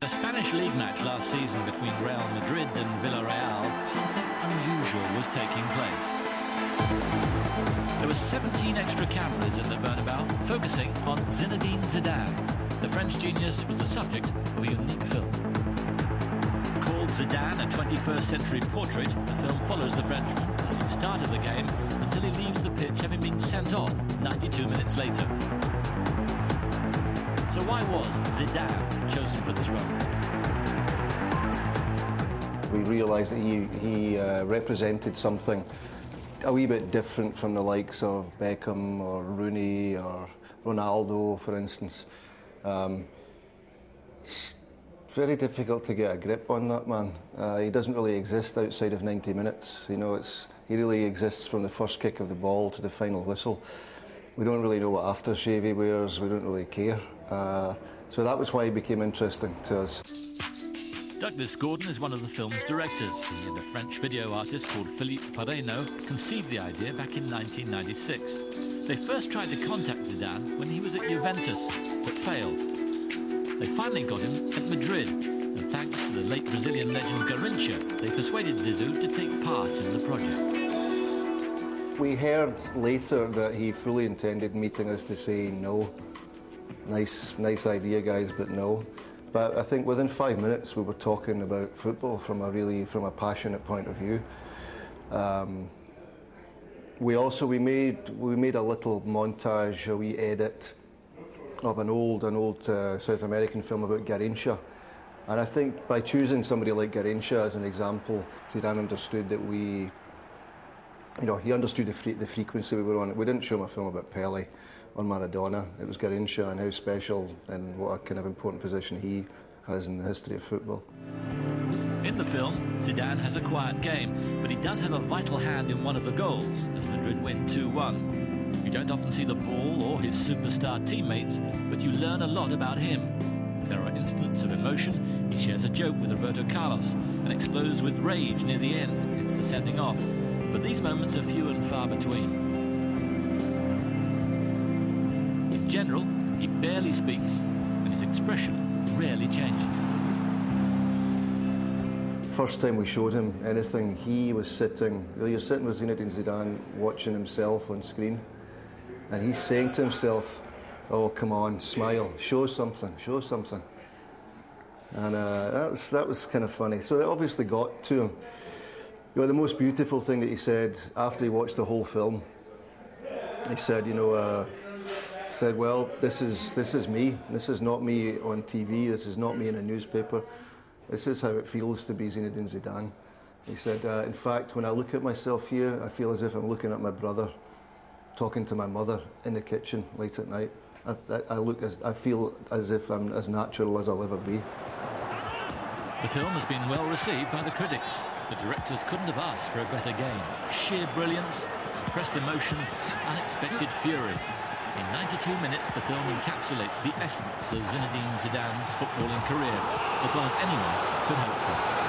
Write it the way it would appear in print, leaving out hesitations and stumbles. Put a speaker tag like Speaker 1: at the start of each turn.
Speaker 1: The Spanish League match last season between Real Madrid and Villarreal, something unusual was taking place. There were 17 extra cameras in the Bernabeu focusing on Zinedine Zidane. The French genius was the subject of a unique film. Called Zidane, a 21st century portrait, the film follows the Frenchman from the start of the game until he leaves the pitch having been sent off 92 minutes later. So why was Zidane chosen for this role?
Speaker 2: We realised that he represented something a wee bit different from the likes of Beckham or Rooney or Ronaldo, for instance. It's very difficult to get a grip on that man. He doesn't really exist outside of 90 minutes. You know, he really exists from the first kick of the ball to the final whistle. We don't really know what aftershave he wears. We don't really care. So that was why he became interesting to us.
Speaker 1: Douglas Gordon is one of the film's directors. He and a French video artist called Philippe Parreno conceived the idea back in 1996. They first tried to contact Zidane when he was at Juventus, but failed. They finally got him at Madrid, and thanks to the late Brazilian legend Garrincha, they persuaded Zizou to take part in the project.
Speaker 2: We heard later that he fully intended meeting us to say no. Nice idea, guys, but no. But I think within 5 minutes we were talking about football from a passionate point of view. We made a little montage, a wee edit of an old South American film about Garrincha. And I think by choosing somebody like Garrincha as an example, Zidane understood that he understood the frequency we were on. We didn't show him a film about Pele or Maradona. It was Garrincha and how special and what a kind of important position he has in the history of football.
Speaker 1: In the film, Zidane has a quiet game, but he does have a vital hand in one of the goals as Madrid win 2-1. You don't often see the ball or his superstar teammates, but you learn a lot about him. There are instances of emotion. He shares a joke with Roberto Carlos and explodes with rage near the end. It's the sending off. But these moments are few and far between. In general, he barely speaks, and his expression rarely changes.
Speaker 2: First time we showed him anything, you're sitting with Zinedine Zidane watching himself on screen, and he's saying to himself, "Oh, come on, smile, show something." And that was kind of funny. So it obviously got to him. You know, the most beautiful thing that he said after he watched the whole film, he said, well, this is me. This is not me on TV. This is not me in a newspaper. This is how it feels to be Zinedine Zidane. He said, in fact, when I look at myself here, I feel as if I'm looking at my brother, talking to my mother in the kitchen late at night. I feel as if I'm as natural as I'll ever be.
Speaker 1: The film has been well received by the critics. The directors couldn't have asked for a better game. Sheer brilliance, suppressed emotion, unexpected fury. In 92 minutes, the film encapsulates the essence of Zinedine Zidane's footballing career, as well as anyone could hope for.